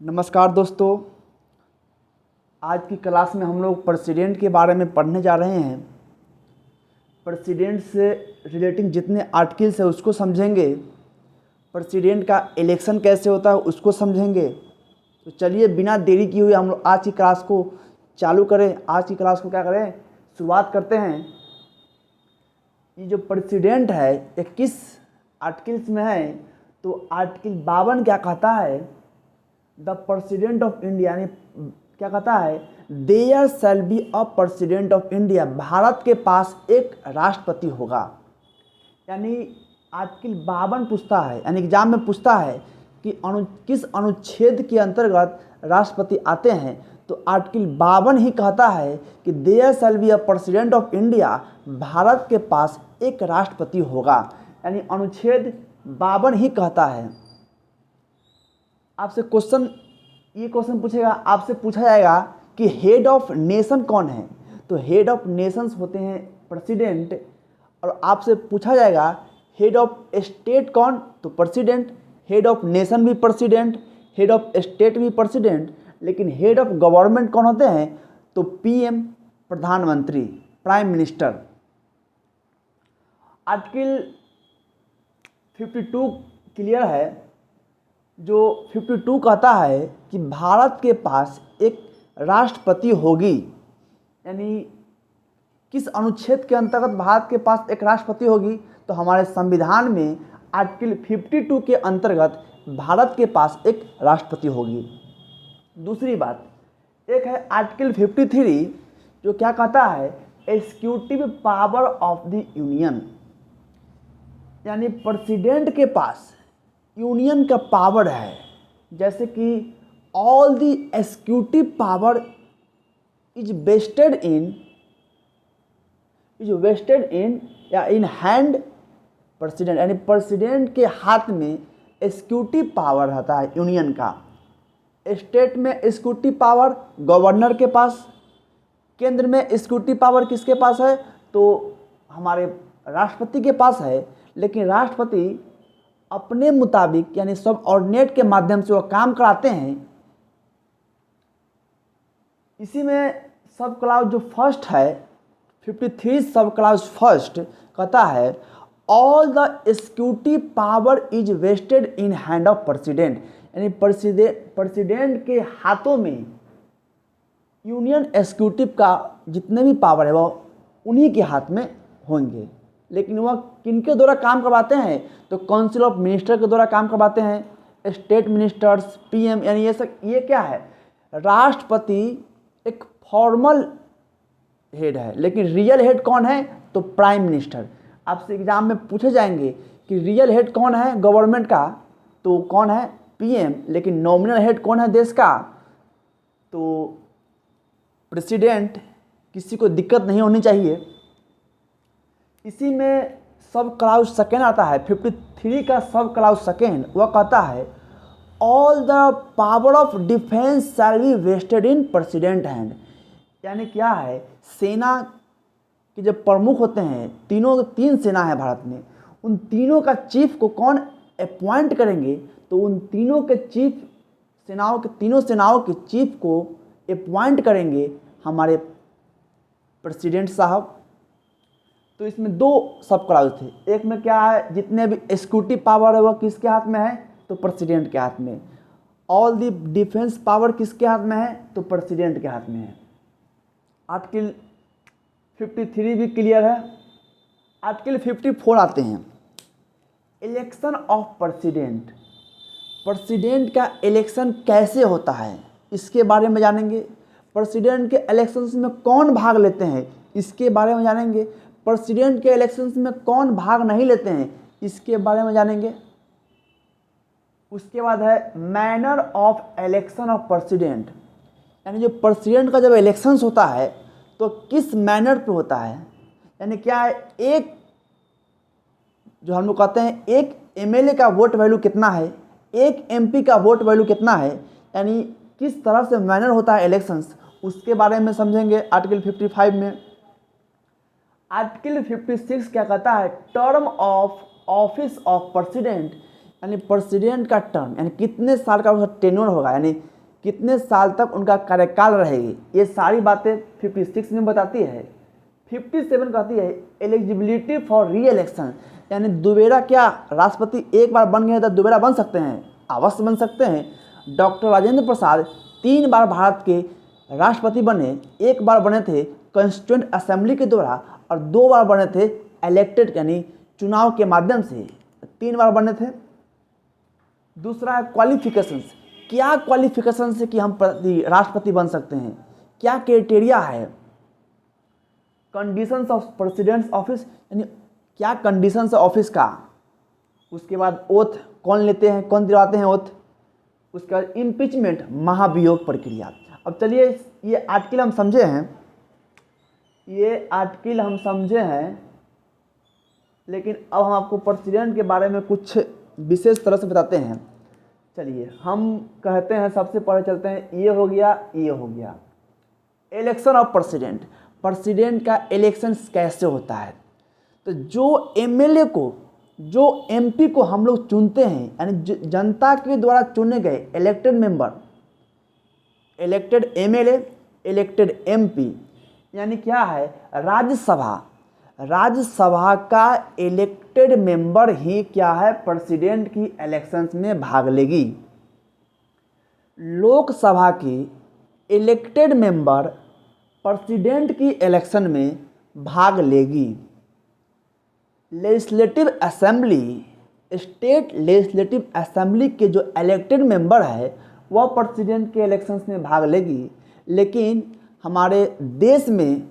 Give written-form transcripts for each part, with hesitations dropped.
नमस्कार दोस्तों। आज की क्लास में हम लोग प्रेसिडेंट के बारे में पढ़ने जा रहे हैं। प्रेसिडेंट से रिलेटिंग जितने आर्टिकल्स हैं उसको समझेंगे। प्रेसिडेंट का इलेक्शन कैसे होता है उसको समझेंगे। तो चलिए बिना देरी किए हुए हम लोग आज की क्लास को चालू करें। आज की क्लास को क्या करें, शुरुआत करते हैं। ये जो प्रेसिडेंट है ये किस आर्टिकल्स में है, तो आर्टिकल 52 क्या कहता है, द प्रेसिडेंट ऑफ इंडिया, यानी क्या कहता है, there shall be a president of India, Bharat के पास एक राष्ट्रपति होगा। यानी आर्टिकल 52 पूछता है, यानी एग्जाम में पूछता है कि किस अनुच्छेद के अंतर्गत राष्ट्रपति आते हैं, तो आर्टिकल 52 ही कहता है कि there shall be a president of India, Bharat के पास एक राष्ट्रपति होगा। यानी अनुच्छेद 52 ही कहता है। आपसे ये क्वेश्चन पूछेगा, आपसे पूछा जाएगा कि हेड ऑफ नेशन कौन है, तो हेड ऑफ नेशंस होते हैं प्रेसिडेंट। और आपसे पूछा जाएगा हेड ऑफ स्टेट कौन, तो प्रेसिडेंट। हेड ऑफ नेशन भी प्रेसिडेंट, हेड ऑफ स्टेट भी प्रेसिडेंट, लेकिन हेड ऑफ गवर्नमेंट कौन होते हैं, तो पीएम, प्रधानमंत्री, प्राइम मिनिस्टर। आर्टिकल 52 क्लियर है। जो 52 कहता है कि भारत के पास एक राष्ट्रपति होगी, यानी किस अनुच्छेद के अंतर्गत भारत के पास एक राष्ट्रपति होगी, तो हमारे संविधान में आर्टिकल 52 के अंतर्गत भारत के पास एक राष्ट्रपति होगी। दूसरी बात, एक है आर्टिकल 53 जो क्या कहता है, executive power of the union, यानी प्रेसिडेंट के पास यूनियन का पावर है। जैसे कि all the executive power is vested in या इन हैंड प्रेसिडेंट, यानी प्रेसिडेंट के हाथ में एग्जीक्यूटिव पावर रहता है यूनियन का। स्टेट में एग्जीक्यूटिव पावर गवर्नर के पास, केंद्र में एग्जीक्यूटिव पावर किसके पास है, तो हमारे राष्ट्रपति के पास है। लेकिन राष्ट्रपति अपने मुताबिक यानी सब ऑर्डिनेट के माध्यम से वो काम कराते हैं। इसी में सब क्लाउज जो फर्स्ट है 53 सब क्लाउज फर्स्ट कहता है all the executive power is vested in hand of president, यानी प्रेसिडेंट के हाथों में यूनियन एग्जीक्यूटिव का जितने भी पावर है वो उन्हीं के हाथ में होंगे। लेकिन वह किनके द्वारा काम करवाते हैं, तो काउंसिल ऑफ मिनिस्टर के द्वारा काम करवाते हैं, स्टेट मिनिस्टर्स, पीएम, यानी ये सब ये क्या है, राष्ट्रपति एक फॉर्मल हेड है। लेकिन रियल हेड कौन है, तो प्राइम मिनिस्टर। आपसे एग्जाम में पूछे जाएंगे कि रियल हेड कौन है गवर्नमेंट का, तो कौन है, पीएम। लेकिन नॉमिनल हेड कौन है देश का, तो प्रेसिडेंट। किसी को दिक्कत नहीं होनी चाहिए। इसी में सब क्लाउज सेकेंड आता है 53 का सब क्लाउज सेकेंड, वह कहता है all the power of defence shall be vested in president hand. यानी क्या है, सेना के जो प्रमुख होते हैं, तीन सेना है भारत में, उन तीनों का चीफ को कौन अपॉइंट करेंगे, तो उन तीनों के चीफ तीनों सेनाओं के चीफ को अपॉइंट करेंगे हमारे प्रेसिडेंट साहब। तो इसमें दो सब क्लाउज थे। एक में क्या है, जितने भी एग्जीक्यूटिव पावर है वह किसके हाथ में है, तो प्रेसिडेंट के हाथ में। ऑल द डिफेंस पावर किसके हाथ में है, तो प्रेसिडेंट के हाथ में है। आर्टिकल 53 भी क्लियर है। आर्टिकल 54 आते हैं, इलेक्शन ऑफ प्रेसिडेंट। प्रेसिडेंट का इलेक्शन कैसे होता है इसके बारे में जानेंगे। प्रेसिडेंट के इलेक्शंस में कौन भाग लेते हैं इसके बारे में जानेंगे। प्रेसिडेंट के इलेक्शंस में कौन भाग नहीं लेते हैं इसके बारे में जानेंगे। उसके बाद है manner of election of president, यानी जो प्रेसिडेंट का जब इलेक्शंस होता है तो किस मैनर पे होता है। यानी क्या है, एक जो हम लोग कहते हैं एक एमएलए का वोट वैल्यू कितना है, एक एमपी का वोट वैल्यू कितना है, यानी किस तरह से मैनर होता है इलेक्शंस, उसके बारे में समझेंगे आर्टिकल 55 में। आर्टिकल 56 क्या कहता है, term of office of president, यानी प्रेसिडेंट का टर्म यानी कितने साल का उसका टेन्योर होगा, यानी कितने साल तक उनका कार्यकाल रहेगी, ये सारी बातें 56 में बताती है। 57 कहती है एलिजिबिलिटी फॉर री इलेक्शन, यानी दोबारा क्या राष्ट्रपति एक बार बन गए तो दोबारा बन सकते हैं, अवश्य बन सकते हैं। डॉक्टर राजेंद्र प्रसाद 3 बार भारत के राष्ट्रपति बने, 1 बार बने थे कॉन्स्टिट्यूएंट असेंबली के द्वारा और 2 बार बने थे इलेक्टेड यानी चुनाव के माध्यम से, 3 बार बने थे। दूसरा है क्वालिफिकेशंस, क्या क्वालिफिकेशन से कि हम राष्ट्रपति बन सकते हैं, क्या क्राइटेरिया है। कंडीशंस ऑफ प्रेसिडेंट्स ऑफिस, यानी क्या कंडीशंस है ऑफिस का। उसके बाद ओथ कौन लेते हैं, कौन दिलवाते हैं ओथ। उसके बाद इम्पीचमेंट महाभियोग प्रक्रिया। अब चलिए ये आर्टिकल हम समझे हैं, लेकिन अब हम आपको प्रेसिडेंट के बारे में कुछ विशेष तरह से बताते हैं। चलिए हम कहते हैं, सबसे पहले चलते हैं, ये हो गया इलेक्शन ऑफ प्रेसिडेंट। प्रेसिडेंट का इलेक्शन कैसे होता है। तो जो एमएलए को, जो एमपी को हम लोग चुनते हैं, यानी जनता के द्वारा चुने गए elected member, elected MLA, elected MP, यानी क्या है राज्यसभा का इलेक्टेड मेंबर ही क्या है प्रेसिडेंट की इलेक्शंस में भाग लेगी। लोकसभा की इलेक्टेड मेंबर प्रेसिडेंट की इलेक्शन में भाग लेगी। Legislative assembly, state legislative assembly के जो इलेक्टेड मेंबर है वह प्रेसिडेंट के इलेक्शंस में भाग लेगी। लेकिन हमारे देश में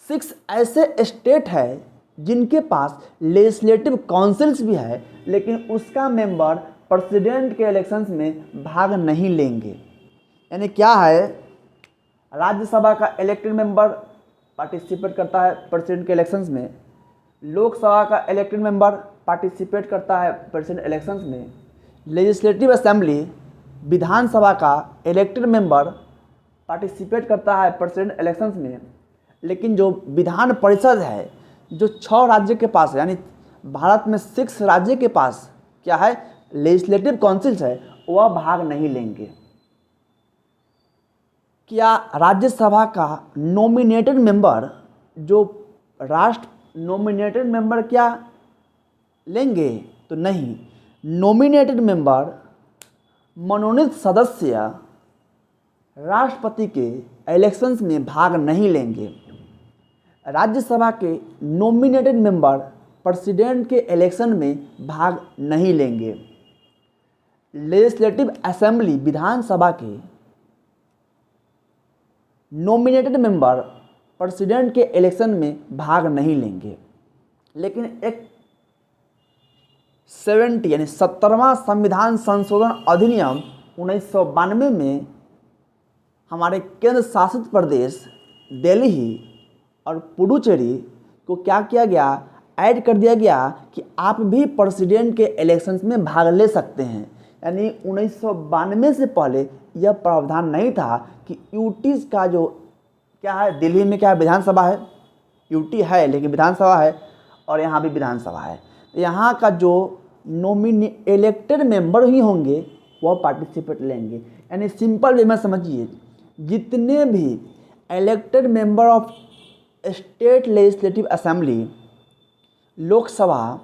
6 ऐसे स्टेट है जिनके पास लेजिस्लेटिव काउंसिल्स भी है, लेकिन उसका मेंबर प्रेसिडेंट के इलेक्शंस में भाग नहीं लेंगे। यानी क्या है, राज्यसभा का इलेक्टेड मेंबर पार्टिसिपेट करता है प्रेसिडेंट के इलेक्शंस में, लोकसभा का इलेक्टेड मेंबर पार्टिसिपेट करता है प्रेसिडेंट इलेक्शंस में, लेजिस्लेटिव असेंबली विधानसभा का इलेक्टेड मेंबर पार्टिसिपेट करता है प्रेसिडेंट इलेक्शंस में। लेकिन जो विधान परिषद है, जो 6 राज्य के पास है, यानी भारत में 6 राज्य के पास क्या है लेजिस्लेटिव काउंसिल्स है, वह भाग नहीं लेंगे। क्या राज्यसभा का नॉमिनेटेड मेंबर, जो राष्ट्र नॉमिनेटेड मेंबर क्या लेंगे, तो नहीं। नॉमिनेटेड मेंबर मनोनीत सदस्य राष्ट्रपति के इलेक्शंस में भाग नहीं लेंगे। राज्यसभा के नॉमिनेटेड मेंबर प्रेसिडेंट के इलेक्शन में भाग नहीं लेंगे। लेजिस्लेटिव असेंबली विधानसभा के नॉमिनेटेड मेंबर प्रेसिडेंट के इलेक्शन में भाग नहीं लेंगे। लेकिन एक 70 यानी 17वां संविधान संशोधन अधिनियम 1992 में हमारे केंद्र शासित प्रदेश दिल्ली और पुडुचेरी को क्या किया गया, ऐड कर दिया गया कि आप भी प्रेसिडेंट के इलेक्शंस में भाग ले सकते हैं। यानी 1992 से पहले यह प्रावधान नहीं था कि यूटी का जो क्या है, दिल्ली में क्या है विधानसभा है, यूटी है लेकिन विधानसभा है, और यहाँ भी विधानसभा है। यहाँ का जो इलेक्टेड मेंबर ही होंगे वह पार्टिसिपेट लेंगे। यानी सिंपल वे में समझिए, जितने भी elected member of state legislative assembly, Lok Sabha,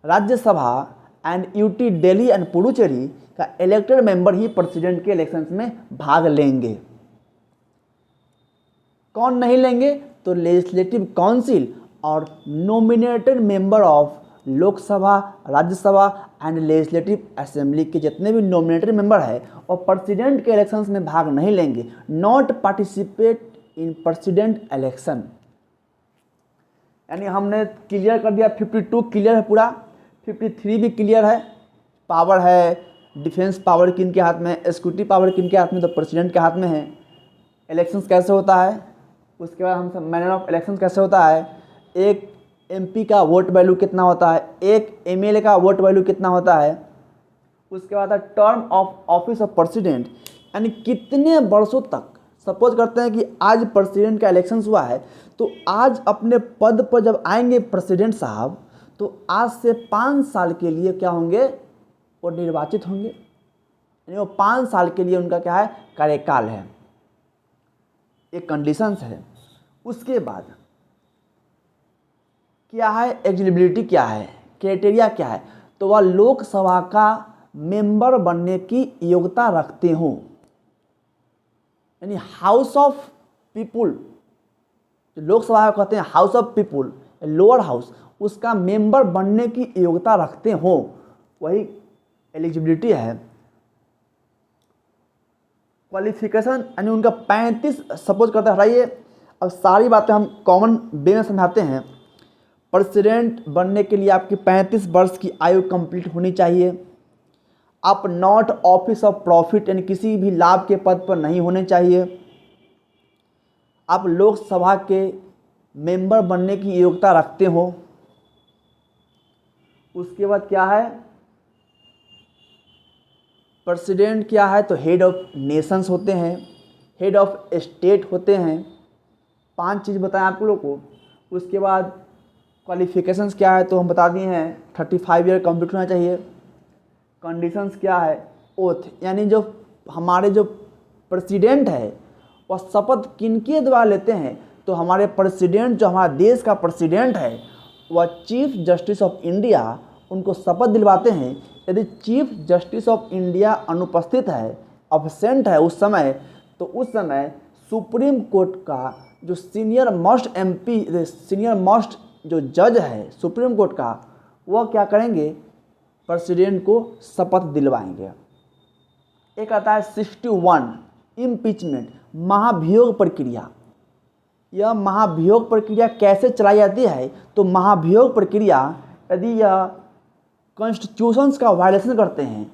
Rajya Sabha and UT Delhi and Puducherry का इलेक्टेड मेंबर ही प्रेसिडेंट के इलेक्शंस में भाग लेंगे। कौन नहीं लेंगे, तो लेजिस्लेटिव काउंसिल और nominated member of Lok Sabha, Rajya Sabha and legislative assembly के जितने भी नॉमिनेटेड मेंबर है और प्रेसिडेंट के इलेक्शंस में भाग नहीं लेंगे। Not participate in president election. यानी हमने क्लियर कर दिया, 52 क्लियर है पूरा, 53 भी क्लियर है। पावर है, डिफेंस पावर किनके हाथ में, एक्जीक्यूटिव पावर किनके हाथ में, तो प्रेसिडेंट के हाथ में है। इलेक्शंस कैसे होता है, उसके बाद हम मैनर ऑफ इलेक्शन कैसे होता है, एक एमपी का वोट वैल्यू कितना होता है, एक एमएलए का वोट वैल्यू कितना होता है। उसके बाद है term of office of president, यानी कितने वर्षों तक, सपोज करते हैं कि आज प्रेसिडेंट का इलेक्शन हुआ है, तो आज अपने पद पर जब आएंगे प्रेसिडेंट साहब, तो आज से 5 साल के लिए क्या होंगे, वो निर्वाचित होंगे, यानी वो 5 साल के लिए उनका क्या है, कार्यकाल है, एक कंडीशंस है। उसके बाद क्या है, एलिजिबिलिटी क्या है, क्राइटेरिया क्या है, तो वह लोकसभा का मेंबर बनने की योग्यता रखते हो, यानी हाउस ऑफ पीपुल, जो लोकसभा कहते हैं house of people, lower house, उसका मेंबर बनने की योग्यता रखते हो, वही एलिजिबिलिटी है। क्वालिफिकेशन यानी उनका 35, सपोज करते हटाइए, अब सारी बातें हम कॉमन वे में समझाते हैं। प्रेसिडेंट बनने के लिए आपकी 35 वर्ष की आयु कंप्लीट होनी चाहिए। आप नॉट ऑफिस ऑफ प्रॉफिट यानी किसी भी लाभ के पद पर नहीं होने चाहिए। आप लोकसभा के मेंबर बनने की योग्यता रखते हो। उसके बाद क्या है, प्रेसिडेंट क्या है, तो हेड ऑफ नेशंस होते हैं, हेड ऑफ स्टेट होते हैं। 5 चीज़ बताएं आप लोगों को। उसके बाद क्वालिफिकेशंस क्या है, तो हम बता दिए हैं 35 ईयर कंप्लीट होना चाहिए। कंडीशंस क्या है, ओथ, यानी जो हमारे जो प्रेसिडेंट है वह शपथ किनके द्वारा लेते हैं, तो हमारे प्रेसिडेंट, जो हमारा देश का प्रेसिडेंट है वह चीफ जस्टिस ऑफ इंडिया उनको शपथ दिलवाते हैं। यदि चीफ जस्टिस ऑफ इंडिया अनुपस्थित है, अब्सेंट है उस समय, तो उस समय सुप्रीम कोर्ट का जो सीनियर मोस्ट जो जज है सुप्रीम कोर्ट का, वह क्या करेंगे, प्रेसिडेंट को शपथ दिलवाएंगे। एक आता है 61 इम्पीचमेंट, महाभियोग प्रक्रिया। यह महाभियोग प्रक्रिया कैसे चलाई जाती है, तो महाभियोग प्रक्रिया यदि यह कॉन्स्टिट्यूशंस का वायलेशन करते हैं,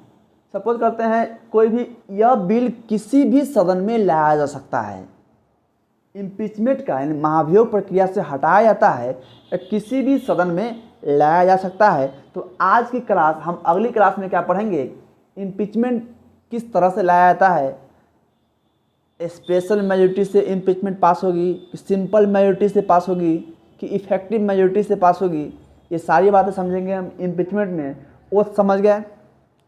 सपोज करते हैं कोई भी, यह बिल किसी भी सदन में लाया जा सकता है। इम्पीचमेंट का यानी महाभियोग प्रक्रिया से हटाया जाता है या किसी भी सदन में लाया जा सकता है। तो आज की क्लास, हम अगली क्लास में क्या पढ़ेंगे, इम्पीचमेंट किस तरह से लाया जाता है, स्पेशल मेजॉरिटी से इम्पीचमेंट पास होगी, कि सिंपल मेजॉरिटी से पास होगी, कि इफेक्टिव मेजॉरिटी से पास होगी, ये सारी बातें समझेंगे हम इम्पीचमेंट में। वो समझ गए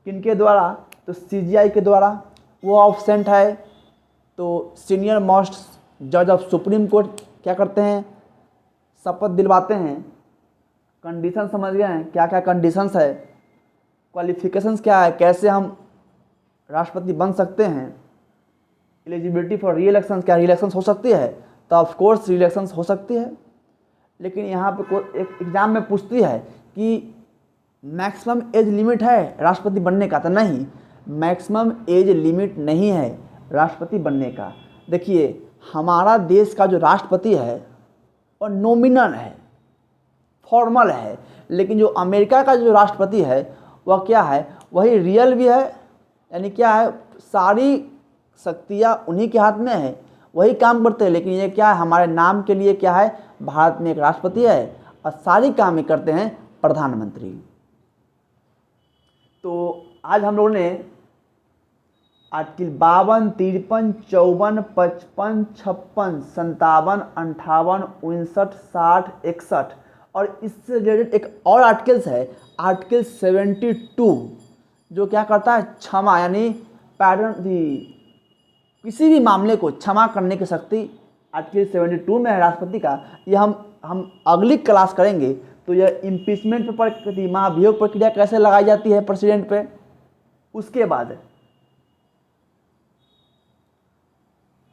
किनके द्वारा, तो सीजीआई के द्वारा, वो ऑब्सेंट है तो सीनियर मोस्ट जज ऑफ सुप्रीम कोर्ट क्या करते हैं, शपथ दिलवाते हैं। कंडीशन समझ गए हैं, क्या क्या कंडीशंस है, क्वालिफिकेशंस क्या है, कैसे हम राष्ट्रपति बन सकते हैं, एलिजिबिलिटी फॉर री इलेक्शन, क्या री इलेक्शन हो सकती है, तो ऑफ कोर्स री इलेक्शन हो सकती है। लेकिन यहाँ पे कोई एक एग्ज़ाम में पूछती है कि मैक्सिमम एज लिमिट है राष्ट्रपति बनने का, तो नहीं, मैक्सिमम एज लिमिट नहीं है राष्ट्रपति बनने का। देखिए हमारा देश का जो राष्ट्रपति है वह नॉमिनल है, फॉर्मल है, लेकिन जो अमेरिका का जो राष्ट्रपति है वह क्या है, वही रियल भी है, यानी क्या है, सारी शक्तियाँ उन्हीं के हाथ में है, वही काम करते हैं। लेकिन ये क्या है, हमारे नाम के लिए क्या है, भारत में एक राष्ट्रपति है और सारी काम ही करते हैं प्रधानमंत्री। तो आज हम लोगों ने आर्टिकल 52, 53, 54, 55, 56, 57, 58, 59, 60, 61 और इससे रिलेटेड एक और आर्टिकल्स है, आर्टिकल 72, जो क्या करता है, क्षमा यानी पैडन दी, किसी भी मामले को क्षमा करने की शक्ति आर्टिकल 72 में है राष्ट्रपति का। यह हम अगली क्लास करेंगे। तो यह इम्पीचमेंट पर महाभियोग प्रक्रिया कैसे लगाई जाती है प्रेसिडेंट पे, उसके बाद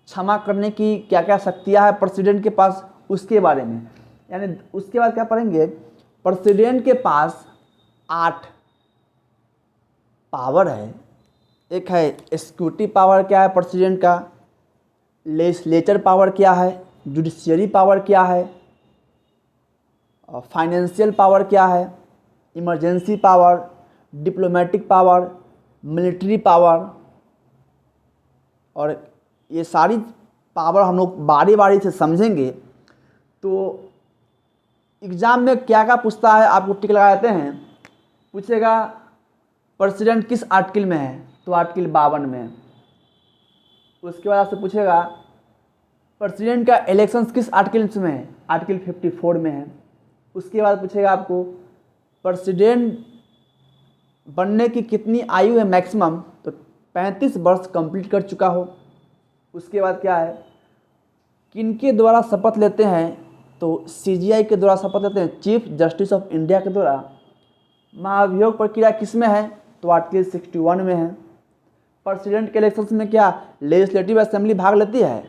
क्षमा करने की क्या क्या शक्तियां है प्रेसिडेंट के पास, उसके बारे में, यानी उसके बाद क्या पढ़ेंगे, प्रेसिडेंट के पास 8 पावर है। एक है एग्जीक्यूटिव पावर, क्या है प्रेसिडेंट का, लेजिस्लेचर पावर क्या है, जुडिशियरी पावर क्या है, फाइनेंशियल पावर क्या है, emergency power, diplomatic power, military power, और ये सारी पावर हम लोग बारी बारी से समझेंगे। तो एग्ज़ाम में क्या क्या पूछता है, आपको टिक लगा देते हैं, पूछेगा प्रेसिडेंट किस आर्टिकल में है, तो आर्टिकल 52 में। उसके बाद आपसे पूछेगा प्रेसिडेंट का इलेक्शंस किस आर्टिकल में है, आर्टिकल 54 में है। उसके बाद पूछेगा आपको प्रेसिडेंट बनने की कितनी आयु है मैक्सिमम, तो 35 वर्ष कंप्लीट कर चुका हो। उसके बाद क्या है, किनके द्वारा शपथ लेते हैं, तो सीजीआई के द्वारा शपथ लेते हैं, चीफ जस्टिस ऑफ इंडिया के द्वारा। महाभियोग प्रक्रिया किस में है, तो आर्टिकल 61 में है। प्रेसिडेंट के इलेक्शंस में क्या लेजिस्लेटिव असेंबली भाग लेती है,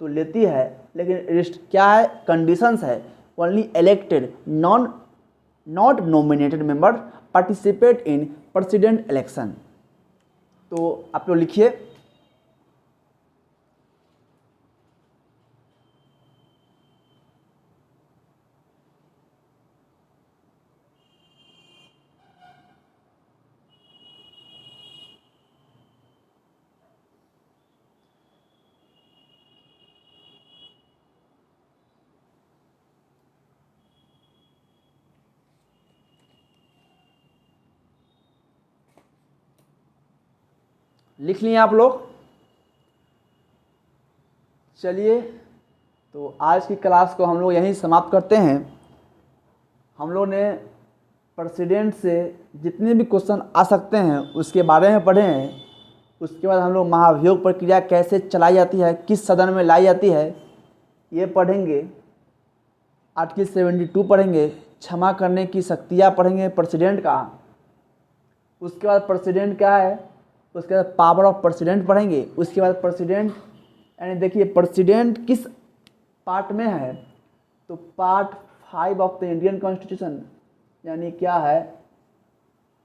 तो लेती है, लेकिन क्या है, कंडीशंस है, only elected not nominated member participate in president election. तो आप लोग लिखिए, लिख लिए आप लोग। चलिए, तो आज की क्लास को हम लोग यहीं समाप्त करते हैं। हम लोग ने प्रेसिडेंट से जितने भी क्वेश्चन आ सकते हैं उसके बारे में पढ़े हैं। उसके बाद हम लोग महाभियोग प्रक्रिया कैसे चलाई जाती है, किस सदन में लाई जाती है, ये पढ़ेंगे। आर्टिकल 72 पढ़ेंगे, क्षमा करने की शक्तियाँ पढ़ेंगे प्रेसिडेंट का। उसके बाद प्रेसिडेंट क्या है, उसके बाद पावर ऑफ प्रेसिडेंट पढ़ेंगे। उसके बाद प्रेसिडेंट यानी देखिए प्रेसिडेंट किस पार्ट में है, तो part 5 of the Indian constitution, यानी क्या है,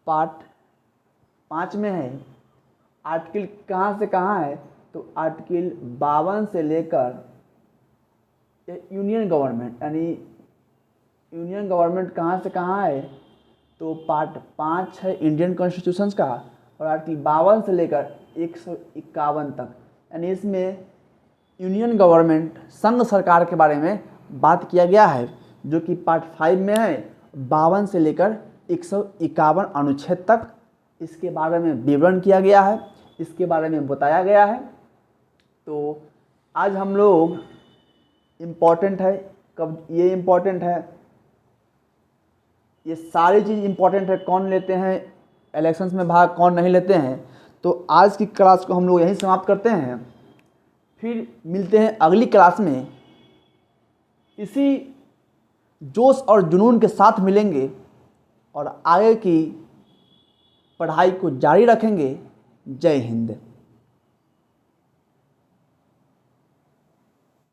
पार्ट 5 में है। आर्टिकल कहाँ से कहाँ है, तो आर्टिकल 52 से लेकर यूनियन गवर्नमेंट, यानी यूनियन गवर्नमेंट कहाँ से कहाँ है, तो पार्ट 5 है इंडियन कॉन्स्टिट्यूशन का, और आर्टिकल 52 से लेकर 151 तक, यानी इसमें यूनियन गवर्नमेंट संघ सरकार के बारे में बात किया गया है, जो कि पार्ट 5 में है। 52 से लेकर 151 अनुच्छेद तक इसके बारे में विवरण किया गया है, इसके बारे में बताया गया है। तो आज हम लोग इम्पॉर्टेंट है, कब ये इम्पॉर्टेंट है, ये सारी चीज़ इम्पॉर्टेंट है, कौन लेते हैं इलेक्शंस में भाग, कौन नहीं लेते हैं। तो आज की क्लास को हम लोग यहीं समाप्त करते हैं, फिर मिलते हैं अगली क्लास में। इसी जोश और जुनून के साथ मिलेंगे और आगे की पढ़ाई को जारी रखेंगे। जय हिंद।